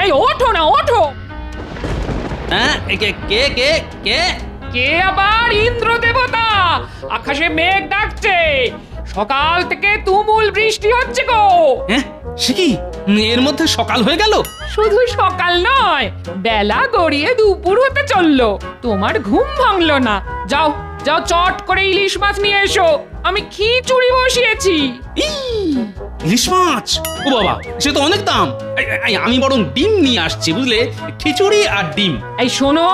এই ওঠো না, ওঠো। হ্যাঁ, কে কে কে কে? কে আবার? ইন্দ্র দেবতা। আকাশে মেঘ ডাকছে, সকাল থেকে তুমুল বৃষ্টি হচ্ছে গো। হ্যাঁ, সে কি? এর মধ্যে সকাল হয়ে গেল? শুধু সকাল নয়, বেলা গড়িয়ে দুপুর হতে চললো। তোমার ঘুম ভাঙলো না? যাও যাও, চট করে ইলিশ মাছ নিয়ে এসো, আমি খিচুড়ি বসিয়েছি। ইলিশ মাছ? ও বাবা, সে তো অনেক দাম। আমি বরং ডিম নিয়ে আসছি, বুঝলে? খিচুড়ি আর ডিম। এই শোনো,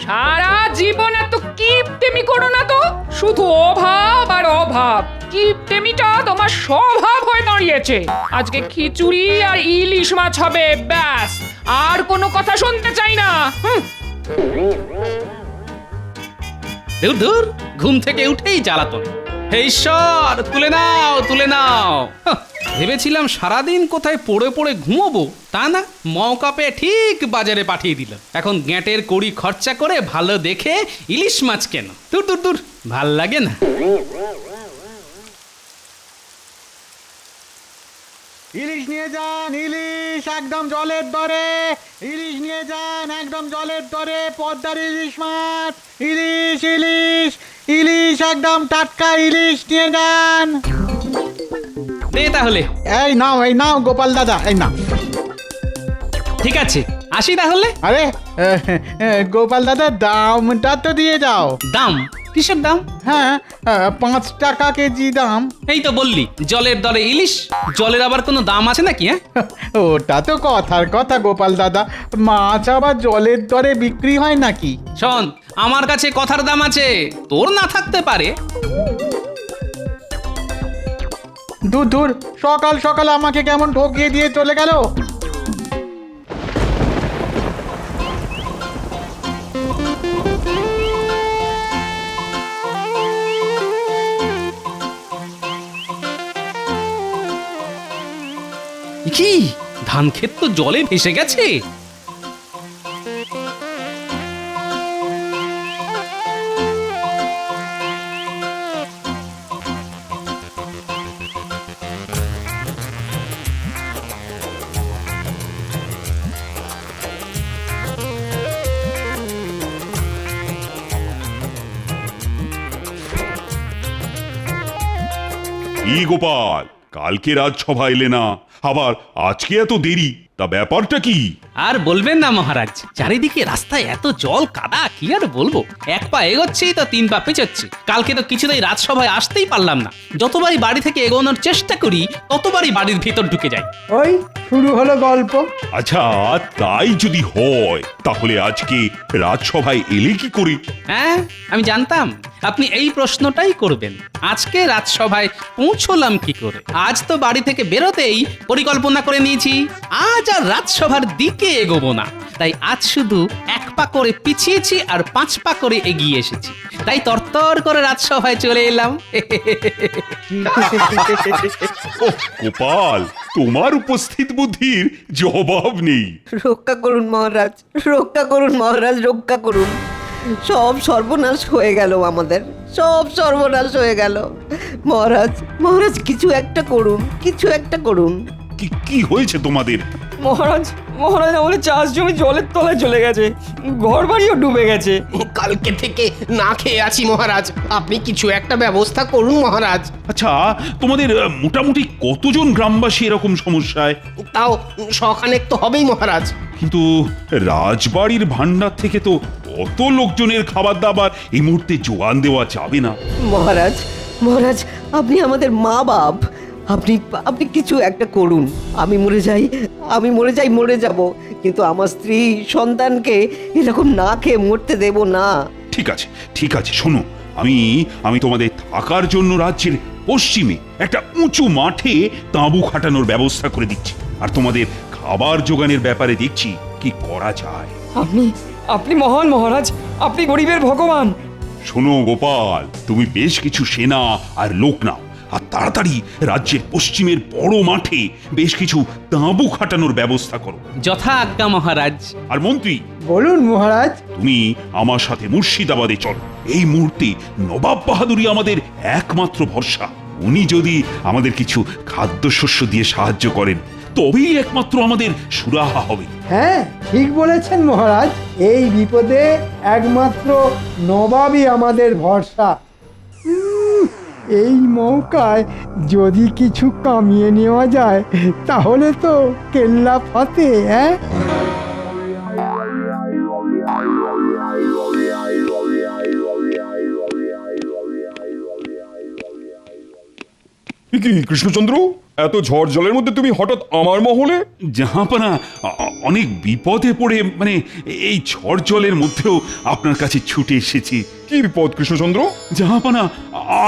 সারা জীবন এত কিপটেমি করো না তো। শুধু অভাব আর অভাব। কিপটেমিটা তোমার স্বভাব হয়ে দাঁড়িয়েছে। আজকে খিচুড়ি আর ইলিশ মাছ হবে, ব্যাস। আর কোনো কথা শুনতে চাই না। দূর দূর, ঘুম থেকে উঠেই জ্বালাতন। হে ঈশ্বর, তুলে নাও, তুলে নাও। ভেবেছিলাম সারাদিন কোথায় পড়ে পড়ে ঘুমোবো, তা না, মৌকা পেয়ে ঠিক বাজারে পাঠিয়ে দিল। এখন গ্যাঁটের কড়ি খরচা করে ভালো দেখে ইলিশ মাছ কেন? দূর দূর দূর, ভাল লাগে না। ইলিশ নিয়ে যান, ইলিশ একদম জলের দরে। ইলিশ নিয়ে যান, একদম জলের দরে। পদ্মার ইলিশ মাছ, ইলিশ ইলিশ ইলিশ একদম টাটকা ইলিশ নিয়ে যান। দে তাহলে। এই নাও গোপাল দাদা, এই নাও। ঠিক আছে, আসি তাহলে। আরে গোপাল দাদা, দামটা তো দিয়ে যাও। দাম? কিসের দাম? হ্যাঁ, 5 টাকা কেজি দাম। এই তো বললি জলের দরে ইলিশ, জলের আবার কোনো দাম আছে নাকি? হ্যাঁ, ওটা তো কথার কথা গোপাল দাদা, মাছ আবার জলের দরে বিক্রি হয় নাকি? শোন, আমার কাছে কথার দাম আছে, তোর না থাকতে পারে। দূর, সকাল সকাল আমাকে কেমন ঠকিয়ে দিয়ে চলে গেল। কি, ধান ক্ষেত তো জলে ভেসে গেছে। কি গোপাল, কালকে রাজসভা এলে না, আবার আজকে এত দেরি, তা ব্যাপারটা কি? আর বলবেন না মহারাজ, চারিদিকে রাস্তায় এত জল কাদা, কি আর বলবো। এক পা এগোচ্ছেই তো 3 পা পিছোচ্ছে। কালকে তো কিছুতেই রাজসভায় আসতেই পারলাম না। যতবারই বাড়ি থেকে এগোনোর চেষ্টা করি, ততবারই বাড়ির ভিতর ঢুকে যাই। ওই শুরু হলো গল্প। আচ্ছা, তাই যদি হয় তাহলে আজকে রাজসভায় এলে কি করে? হ্যাঁ, আমি জানতাম আপনি এই প্রশ্নটাই করবেন। আজকে রাজসভায় পৌঁছলাম কি করে? আজ তো বাড়ি থেকে বেরোতেই পরিকল্পনা করে নিয়েছি, আজ আর রাজসভার দিকে এগোবো না। তাই আজ শুধু 1 পা করে পিছিয়েছি আর 5 পা করে এগিয়ে এসেছি। তাই তরতর করে রাজসভায় চলে এলাম। ওহ গোপাল, তোমার উপস্থিত বুদ্ধির জবাব নেই। রক্ষা করুন মহারাজ, রক্ষা করুন মহারাজ, রক্ষা করুন। সব সর্বনাশ হয়ে গেল আমাদের, সব সর্বনাশ হয়ে গেল। মহারাজ, মহারাজ কিছু একটা করুন, কিছু একটা করুন। কি হয়েছে তোমাদের? মহারাজ, মহারাজ, আমাদের চাষ জমি জলের তলায় চলে গেছে, ঘর বাড়িও ডুবে গেছে। কালকে থেকে না খেয়ে আছি মহারাজ, আপনি কিছু একটা ব্যবস্থা করুন মহারাজ। আচ্ছা, তোমাদের মোটামুটি কতজন গ্রামবাসী এরকম সমস্যায়? তাও শখানেক তো হবেই মহারাজ। কিন্তু রাজবাড়ির ভান্ডার থেকে তো অত লোকজনের খাবার দাবার এই মুহূর্তে জোগান দেওয়া যাবে না। মহারাজ, মহারাজ, আপনি আমাদের মা বাপ, আপনি আপনি কিছু একটা করুন। আমি মরে যাই, মরে যাব, কিন্তু আমার স্ত্রী সন্তানকে এরকম না খেয়ে মরতে দেব না। ঠিক আছে, শোনো, আমি তোমাদের থাকার জন্য রাজ্যের পশ্চিমে একটা উঁচু মাঠে তাঁবু খাটানোর ব্যবস্থা করে দিচ্ছি, আর তোমাদের খাবার জোগানের ব্যাপারে দেখছি কি করা যায়। আপনি মহান মহারাজ, আপনি গরিবের ভগবান। শোনো গোপাল, তুমি বেশ কিছু সেনা আর লোক নাও, আর তাড়াতাড়ি রাজ্যের পশ্চিমের বড় মাঠে বেশ কিছু তাঁবু খাটানোর ব্যবস্থা করো। যথা আজ্ঞা মহারাজ। আর মন্ত্রী, বলুন মহারাজ। তুমি আমার সাথে মুর্শিদাবাদে চলো। এই মুহূর্তে নবাব বাহাদুরই আমাদের একমাত্র ভরসা। উনি যদি আমাদের কিছু খাদ্যশস্য দিয়ে সাহায্য করেন, তবেই একমাত্র আমাদের সুরাহা হবে। হ্যাঁ ঠিক বলেছেন মহারাজ, এই বিপদে একমাত্র নবাবই আমাদের ভরসা। এই মৌকায় যদি কিছু কামিয়ে নেওয়া যায় তাহলে তো কেল্লা ফাতে। হ্যাঁ কি কৃষ্ণচন্দ্র, এত ঝড় জলের মধ্যে তুমি হঠাৎ আমার মহলে? জাহাপানা, অনেক বিপদে পড়ে মানে এই ঝড় জলের মধ্যেও আপনার কাছে ছুটে এসেছি। কি বিপদ কৃষ্ণচন্দ্র? জাহাপানা,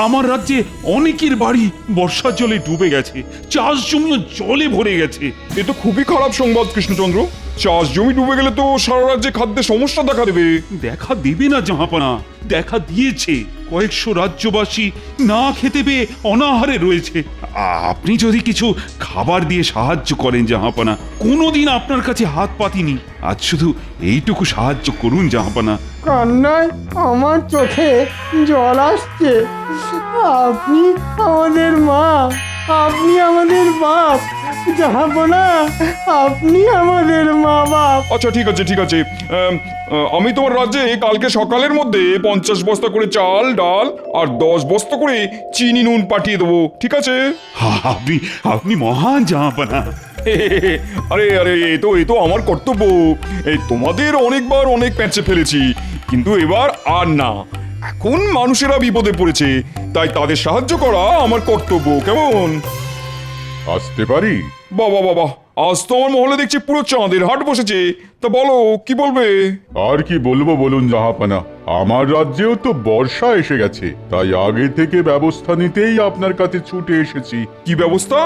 আমার রাজ্যে অনেকের বাড়ি বর্ষার জলে ডুবে গেছে, চাষ জমিও জলে ভরে গেছে। এ তো খুবই খারাপ সংবাদ কৃষ্ণচন্দ্র। চাষ জমি ডুবে গেলে তো সারা রাজ্যে খাদ্যের সমস্যা দেখা দেবে। দেখা দেবে না জাহাপানা, দেখা দিয়েছে। কয়েকশো রাজ্যবাসী না খেতে পেয়ে অনাহারে রয়েছে। আপনি যদি কিছু খাবার দিয়ে সাহায্য করেন জাহাপানা, কোনোদিন আপনার কাছে হাত পাতিনি, আজ শুধু এইটুকু সাহায্য করুন জাহাপানা। কান্নায় আমার চোখে জল আসছে। আপনি আমাদের মা, আপনি আমাদের বাপ। জাহাপনা, আপনি আমাদের মা বাপ। আচ্ছা ঠিক আছে ঠিক আছে, আমি তোমার রাজ্যে কালকে সকালের মধ্যে 50 বস্তা করে চাল ডাল আর 10 বস্তা করে চিনি নুন পাঠিয়ে দেবো, ঠিক আছে? আপনি আপনি মহান জাহাপানা। আরে আরে এ তো আমার কর্তব্য। এই তোমাদের অনেকবার অনেক প্যাঁচে ফেলেছি, কিন্তু এবার আর না। এখন মানুষেরা বিপদে পড়েছে, তাই তাদের সাহায্য করা আমার কর্তব্য। কেমন? আসতে পারি? বাবা বাবা, আজ তো আমার মহলে দেখছি পুরো চাঁদের হাট বসেছে। তা বলো, কি বলবে? আর কি বলবো বলুন জাহাপানা, আমার রাজ্যেও তো বর্ষা এসে গেছে, তাই আগে থেকে ব্যবস্থা নিতেই আপনার কাছে ছুটে এসেছি। কি ব্যবস্থা?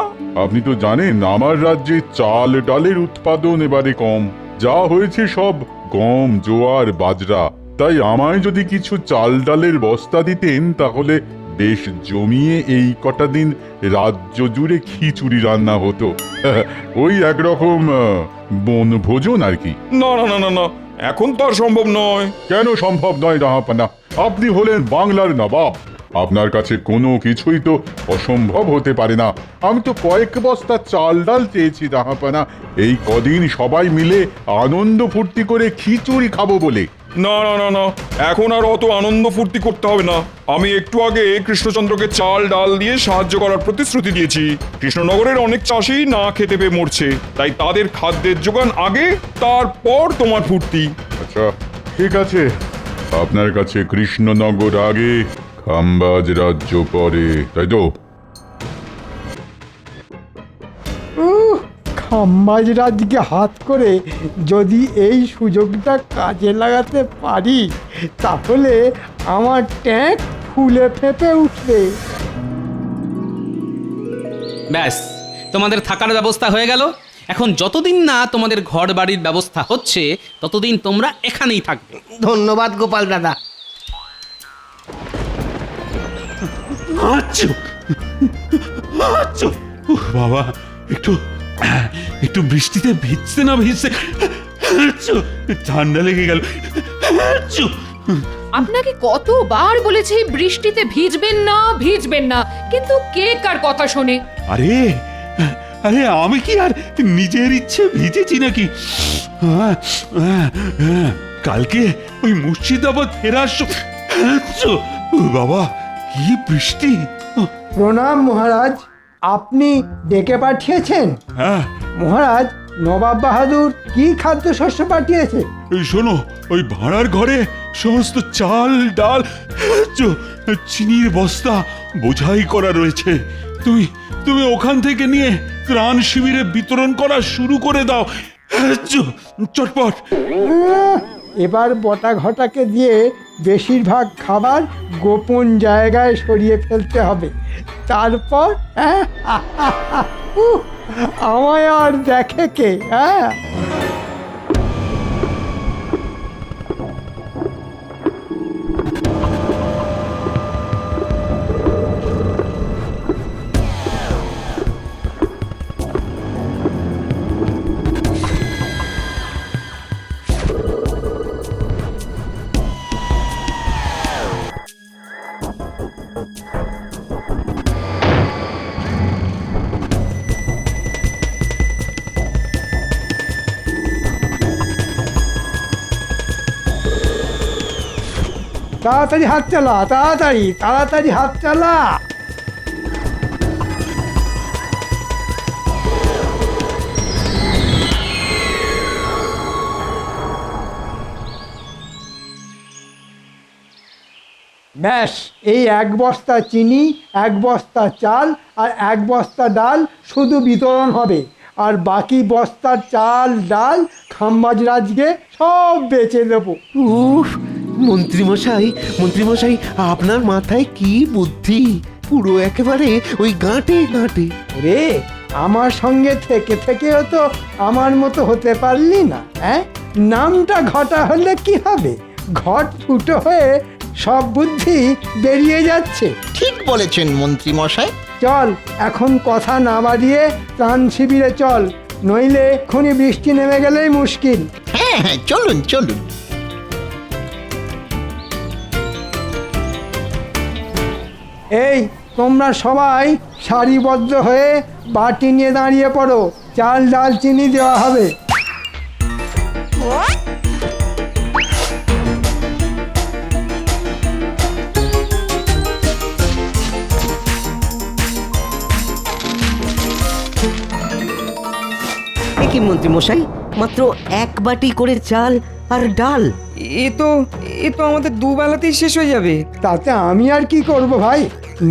আপনি তো জানেন আমার রাজ্যে চাল ডালের উৎপাদন এবারে কম, যা হয়েছে সব গম জোয়ার বাজরা। তাই আমায় যদি কিছু চাল ডালের বস্তা দিতেন তাহলে বেশ জমিয়ে এই কটা দিন রাজ্য জুড়ে খিচুড়ি রান্না হতো। ওই একরকম বনভোজন আর কি। না না না না না, এখন তো আর সম্ভব নয়। কেন সম্ভব নয় জাহাপানা? আপনি হলেন বাংলার নবাব, আপনার কাছে কোনো কিছুই তো অসম্ভব হতে পারে না। আমি তো কয়েক বস্তা চাল ডাল চেয়েছি জাহাপানা, এই কদিন সবাই মিলে আনন্দ ফুর্তি করে খিচুড়ি খাবো বলে। না না না না, এখন আর অত আনন্দ ফুর্তি করতে হবে না। আমি একটু আগে কৃষ্ণচন্দ্রকে চাল ডাল দিয়ে সাহায্য করার প্রতিশ্রুতি দিয়েছি। কৃষ্ণনগরের অনেক চাষি না খেতে পেয়ে মরছে, তাই তাদের খাদ্যের যোগান আগে, তারপর তোমার ফুর্তি। আচ্ছা ঠিক আছে, আপনার কাছে কৃষ্ণনগর আগে, খাম্বাজ রাজ্য পরে, তাই তো? খাম্বাজ রাজকে হাত করে যদি এই সুযোগটা কাজে লাগাতে পারি তাহলে আমার ট্যাঙ্ক ফুলে ফেঁপে উঠবে। ব্যাস, তোমাদের থাকার ব্যবস্থা হয়ে গেল। এখন যতদিন না তোমাদের ঘর বাড়ির ব্যবস্থা হচ্ছে ততদিন তোমরা এখানেই থাকবে। ধন্যবাদ গোপাল দাদা। আচ্ছা আচ্ছা, বাবা, একটু একটু বৃষ্টিতে ভিজতে না ভিজতে ঠান্ডা লেগে গেল। আপনাকে কতবার বলেছি বৃষ্টিতে ভিজবেন না, কিন্তু কে কার কথা শোনে? আরে আরে, আমি কি আর নিজের ইচ্ছে ভিজেছি নাকি? কালকে ওই মুর্শিদাবাদ ফেরার বাবা, কি বৃষ্টি! প্রণাম মহারাজ, আপনি ডেকে পাঠিয়েছেন? হ্যাঁ মহারাজ, নবাব বাহাদুর কি খাদ্যশস্য পাঠিয়েছে? এই শোনো, ওই ভাড়ার ঘরে সমস্ত চাল ডাল চিনির বস্তা বোঝাই করা রয়েছে। তুমি তুমি ওখান থেকে নিয়ে ত্রাণ শিবিরে বিতরণ করা শুরু করে দাও, চটপট। এবার বটা ঘটাকে দিয়ে বেশিরভাগ খাবার গোপন জায়গায় সরিয়ে ফেলতে হবে। তারপর আমায় আর দেখে কে? হ্যাঁ, তাড়াতাড়ি হাত চালা, তাড়াতাড়ি তাড়াতাড়ি হাত চালা। ব্যাস, এই 1 বস্তা চিনি, 1 বস্তা চাল আর 1 বস্তা ডাল শুধু বিতরণ হবে। আর বাকি বস্তার চাল ডাল খাম্বাজ রাজকে সব বেচে দেবো। উফ, মন্ত্রীমশাই মন্ত্রীমশাই, আপনার মাথায় কি বুদ্ধি! পুরো একেবারে ওই গাঁটে গাঁটে। রে, আমার সঙ্গে থেকে থেকেও তো আমার মতো হতে পারলি না, হ্যাঁ? নামটা ঘটা হলে কি হবে? ঘট ফুটো হয়ে সব বুদ্ধি বেরিয়ে যাচ্ছে। ঠিক বলেছেন মন্ত্রী মশাই। চল, এখন কথা না বাড়িয়ে ত্রাণ শিবিরে চল, নইলে এক্ষুনি বৃষ্টি নেমে গেলেই মুশকিল। হ্যাঁ হ্যাঁ, চলুন চলুন। এই, তোমরা সবাই সারিবদ্ধ হয়ে বাটি নিয়ে দাঁড়িয়ে পড়ো, চাল ডাল চিনি দেওয়া হবে। এ কি মন্ত্রীমশাই, মাত্র 1 বাটি করে চাল আর ডাল? এ তো আমাদের দুবেলাতেই শেষ হয়ে যাবে। তাতে আমি আর কি করব ভাই?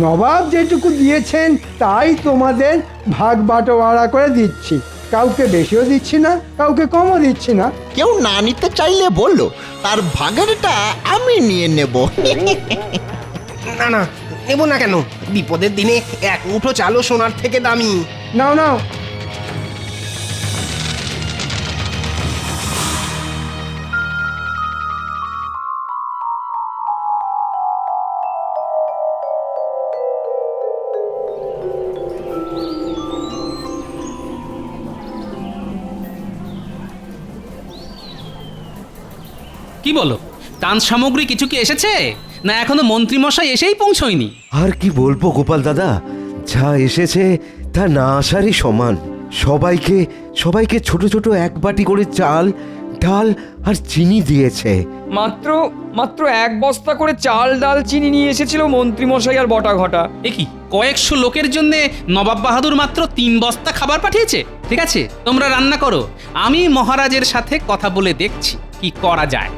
নবাব যেটুকু দিয়েছেন তাই তোমাদের ভাগ বাটোয়ারা করে দিচ্ছি। কাউকে বেশিও দিচ্ছি না, কাউকে কমও দিচ্ছি না। কেউ না নিতে চাইলে বললো, তার ভাগেরটা আমি নিয়ে নেব। না না, নেব না কেন? বিপদের দিনে 1 মুঠো চালও সোনার থেকে দামি। নাও নাও। কি বলো, ত্রাণ সামগ্রী কিছু কি এসেছে, না এখনো মন্ত্রীমশাই এসেই পৌঁছয়নি? আর কি বলবো গোপাল দাদা, যা এসেছে তা না আসারই সমান। সবাইকে সবাইকে ছোট ছোট 1 বাটি করে চাল ডাল আর চিনি দিয়েছে। মাত্র 1 বস্তা করে চাল ডাল চিনি নিয়ে এসেছিল মন্ত্রী মশাই আর বটা ঘটা। এ কি, কয়েকশো লোকের জন্য নবাব বাহাদুর মাত্র 3 বস্তা খাবার পাঠিয়েছে? ঠিক আছে, তোমরা রান্না করো, আমি মহারাজের সাথে কথা বলে দেখছি কি করা যায়।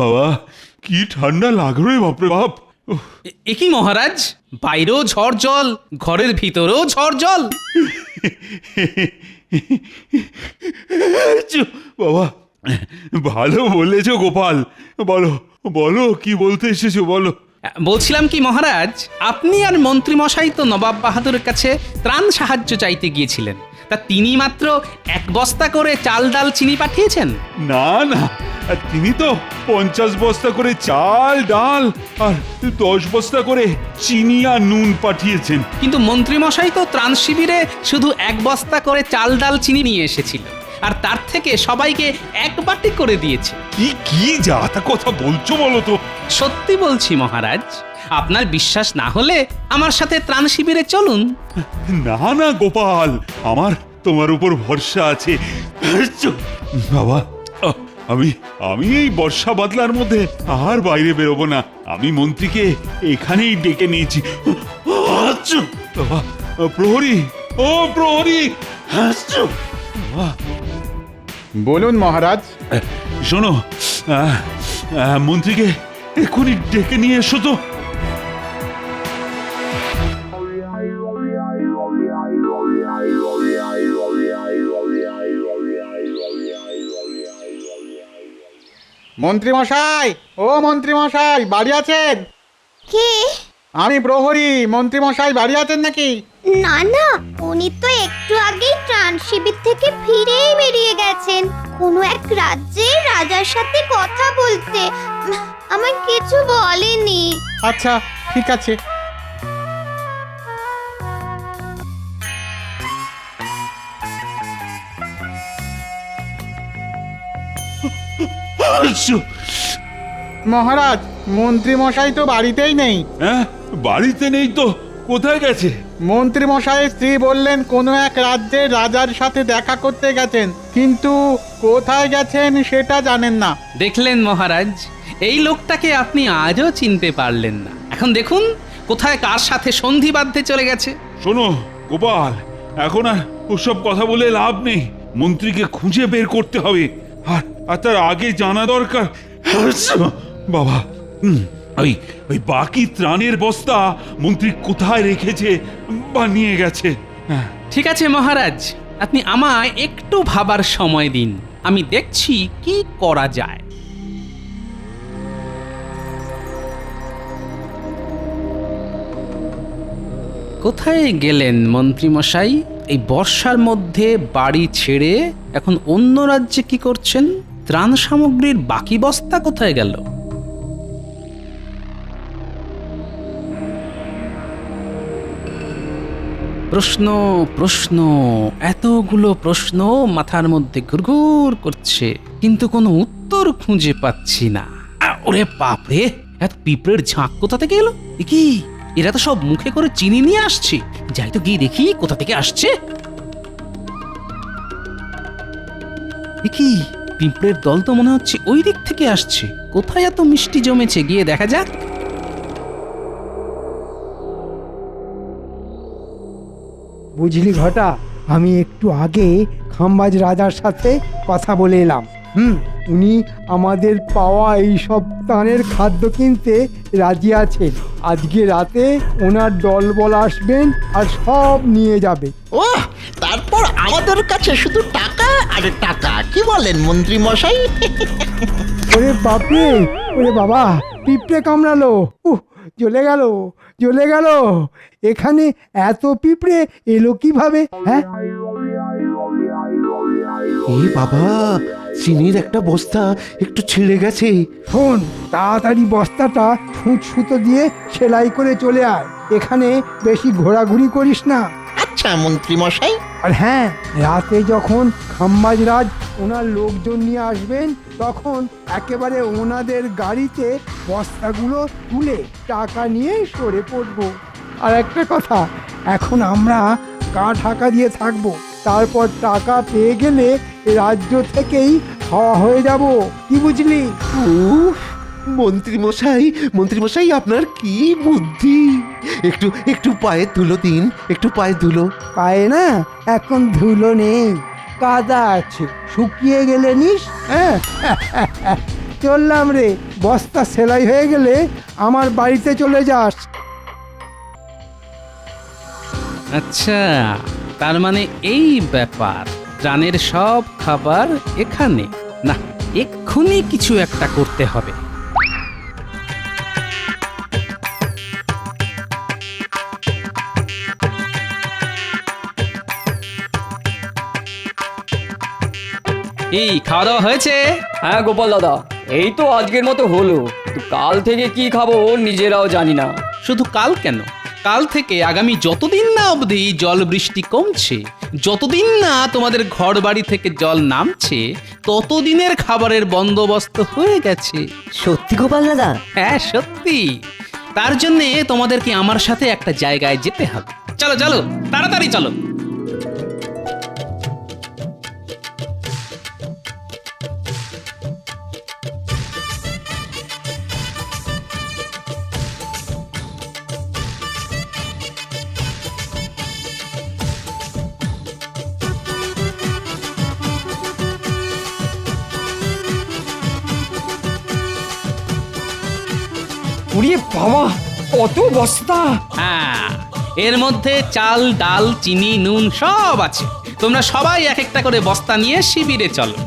বাবা, কি ঠান্ডা লাগলো রে বাপরে বাপ! উফ, এ কি মহারাজ, বাইরেও ঝড় জল, ঘরের ভিতরেও ঝড় জল। বাবা, ভালো বলেছো গোপাল। বলো বলো, কি বলতে এসেছো বলো। বলছিলাম কি মহারাজ, আপনি আর মন্ত্রীমশাই তো নবাব বাহাদুরের কাছে ত্রাণ সাহায্য চাইতে গিয়েছিলেন, তা তিনি মাত্র 1 বস্তা করে চাল ডাল চিনি পাঠিয়েছেন? না না, তিনি তো 50 বস্তা করে চাল ডাল আর 10 বস্তা করে চিনি আর নুন পাঠিয়েছেন। কিন্তু মন্ত্রীমশাই তো ত্রাণ শিবিরে শুধু 1 বস্তা করে চাল ডাল চিনি নিয়ে এসেছিল, আর তার থেকে সবাইকে 1 বাটি করে দিয়েছে। কি কি যা তা কথা বলছো বলো তো? সত্যি বলছি মহারাজ, আপনার বিশ্বাস না হলে আমার সাথে ত্রাণ শিবিরে চলুন। না না গোপাল, আমার তোমার উপর ভরসা আছে। বাবা, আমি এই বর্ষা বাদলার মধ্যে আর বাইরে বেরোবো না। আমি মন্ত্রীকে এখানেই ডেকে নিয়েছি। বাবা, প্রহরী, ও প্রহরী! বলুন মহারাজ। শোনো, মন্ত্রীকে এক্ষুনি ডেকে নিয়ে এসো তো। মন্ত্রী মশাই, ও মন্ত্রী মশাই, বাড়ি আছেন? কে? আমি প্রহরী। মন্ত্রী মশাই বাড়ি আছেন নাকি? না না, উনি তো একটু আগেই ত্রাণ শিবির থেকে ফিরেই বেরিয়ে গেছেন কোনো এক রাজ্যের রাজার সাথে কথা বলতে। আমার কিছু বলেনি। আচ্ছা, ঠিক আছে। মহারাজ, মন্ত্রী মশাই তো বাড়িতেই নেই। হ্যাঁ, বাড়িতে নেই তো, কোথায় গেছে? মন্ত্রী মশাইয়ের স্ত্রী বললেন কোনো এক রাজ্যের রাজার সাথে দেখা করতে গেছেন, কিন্তু কোথায় গেছেন সেটা জানেন না। দেখলেন মহারাজ, এই লোকটাকে আপনি আজও চিনতে পারলেন না। এখন দেখুন কোথায় কার সাথে সন্ধি বাঁধতে চলে গেছে। শোনো গোপাল, এখন আর ওসব কথা বলে লাভ নেই। মন্ত্রীকে খুঁজে বের করতে হবে, আর তার আগে জানা দরকার বাবা ওই ওই বাকি ত্রাণের বস্তা মন্ত্রী কোথায় রেখেছে বা নিয়ে গেছে। হ্যাঁ, ঠিক আছে মহারাজ, আপনি আমায় একটু ভাবার সময় দিন, আমি দেখছি কি করা যায়। কোথায় গেলেন মন্ত্রী মশাই? এই বর্ষার মধ্যে বাড়ি ছেড়ে এখন অন্য রাজ্যে কি করছেন? ত্রাণ সামগ্রীর বাকি বস্তা কোথায় গেল? প্রশ্ন প্রশ্ন, এতগুলো প্রশ্ন মাথার মধ্যে ঘুরঘুর করছে, কিন্তু কোনো উত্তর খুঁজে পাচ্ছি না। ওরে বাপরে, এত পিঁপড়ের ঝাঁক কোথা থেকে এলো? এ কি, এরা তো সব মুখে করে চিনি নিয়ে আসছে। যাই তো গিয়ে দেখি কোথা থেকে আসছে। এ কি, পিঁপড়ের দল তো মনে হচ্ছে ওই দিক থেকে আসছে। কোথায় এত মিষ্টি জমেছে, গিয়ে দেখা যাক। বুঝলি ঘটা, আমি একটু আগে খাম্বাজ রাজার সাথে কথা বলে এলাম। উনি আমাদের পাওয়া এই সব ত্রাণের খাদ্য কিনতে রাজি আছেন। আজকে রাতে ওনার দলবল আসবেন আর সব নিয়ে যাবে। ও, তারপর আমাদের কাছে শুধু টাকা আর টাকা, কি বলেন মন্ত্রী মশাই? ওরে বাপরে, ওরে বাবা, পিঁপড়ে কামড়ালো। জ্বলে গেল, জ্বলে গেল। এখানে এত পিঁপড়ে এলো কিভাবে? হ্যাঁ, এ বাবা, চিনির একটা বস্তা একটু ছিঁড়ে গেছে। শোন, তাড়াতাড়ি বস্তাটা ছুঁচ সুতো দিয়ে সেলাই করে চলে আয়। এখানে বেশি ঘোরাঘুরি করিস না। আচ্ছা মন্ত্রী মশাই। আর হ্যাঁ, রাতে যখন খাম্বাজ রাজ ওনার লোকজন নিয়ে আসবেন, তখন একেবারে ওনাদের গাড়িতে বস্তাগুলো তুলে টাকা নিয়ে সরে পড়বো। আর একটা কথা, এখন আমরা গা ঢাকা দিয়ে থাকবো, তারপর টাকা পেয়ে গেলে রাজ্য থেকেই হাওয়া হয়ে যাব। কি বুঝলি? মন্ত্রী মশাই, আপনার কি বুদ্ধি! একটু একটু পায়ে ধুলো দিন, একটু পায়ে ধুলো। পায়ে না, এখন ধুলো নেই, কাদা আছে, শুকিয়ে গেলে নিস। হ্যাঁ, চললাম রে। বস্তা সেলাই হয়ে গেলে আমার বাড়িতে চলে যাস। আচ্ছা, তার মানে এই ব্যাপার। ত্রাণের সব খাবার এখানে না, এক্ষুনি কিছু একটা করতে হবে। এই খাওয়া দাওয়া হয়েছে? হ্যাঁ গোপাল দাদা, এই তো আজকের মতো হলো, কিন্তু কাল থেকে কি খাবো নিজেরাও জানি না। শুধু কাল কেন, কাল থেকে আগামী যতদিন না অবধি জল বৃষ্টি কমছে, যতদিন না তোমাদের ঘর বাড়ি থেকে জল নামছে, ততদিনের খাবারের বন্দোবস্ত হয়ে গেছে। সত্যি গোপাল দাদা? হ্যাঁ সত্যি। তার জন্য তোমাদেরকে আমার সাথে একটা জায়গায় যেতে হবে। চলো চলো, তাড়াতাড়ি চলো। উড়িয়ে বাবা, কত বস্তা! হ্যাঁ, এর মধ্যে চাল, ডাল, চিনি, নুন সব আছে। তোমরা সবাই এক একটা করে বস্তা নিয়ে শিবিরে চলো।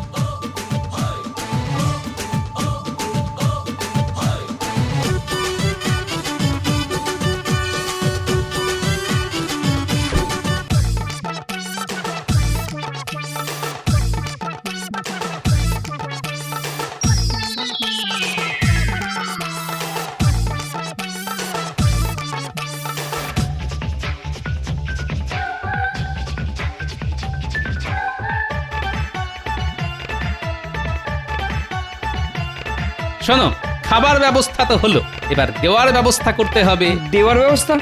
শোনো, খাবার ব্যবস্থা তো হলো, এবার দেওয়ার ব্যবস্থা করতে হবে। দেওয়ার ব্যবস্থা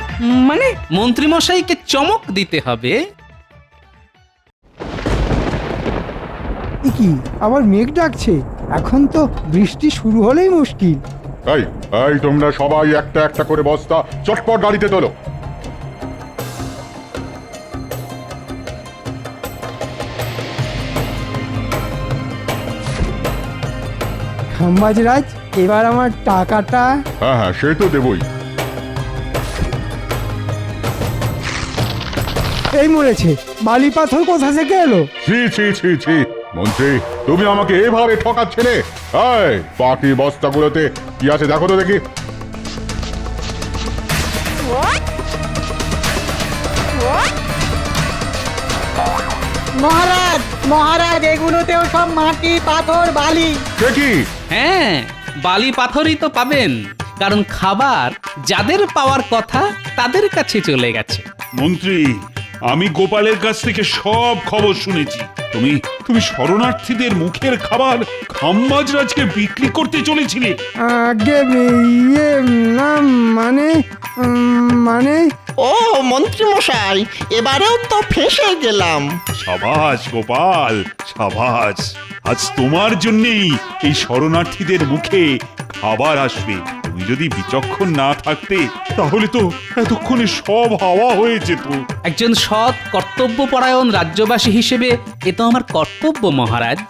মানে? মন্ত্রীমশাইকে চমক দিতে হবে। এ কি আবার মেঘ ডাকছে? এখন তো বৃষ্টি শুরু হলেই মুশকিল। এই এই তোমরা সবাই একটা একটা করে বস্তা চটপট গাড়িতে তোলো। খাম্বাজরাজ, এবার আমার টাকাটা। হ্যাঁ হ্যাঁ, সে তো দেবই। এই মরেছে, বালি পাথর কোথা থেকে এলো? ছি ছি ছি ছি, মন্ত্রী তুমি আমাকে এভাবে ঠকাচ্ছিলে? এই বাকি বস্তাগুলোতে কি আছে দেখো তো দেখি। মহারাজ মহারাজ, এগুলোতেও সব মাটি পাথর বালি। সে কি? হ্যাঁ, বালি পাথরই তো পাবেন, কারণ খাবার যাদের পাওয়ার কথা তাদের কাছে চলে গেছে। মন্ত্রী, আমি গোপালের কাছ থেকে সব খবর শুনেছি। তুমি তুমি শরণার্থীদের মুখের খাবার খাম্বাজরাজকে বিক্রি করতে চলেছিলে। আগে ইয়ে না, মানে ও মন্ত্রী মশাই, এবারেও তো ফেঁসে গেলাম। সাবাস গোপাল, সাবাস। আজ তোমার জন্যেই এই শরণার্থীদের মুখে খাবার আসবে। তুমি যদি বিচক্ষণ না থাকতে তাহলে তো এতক্ষণে সব হাওয়া হয়ে যেত। একজন সৎ কর্তব্যপরায়ণ রাজ্যবাসী হিসেবে এ তো আমার কর্তব্য মহারাজ।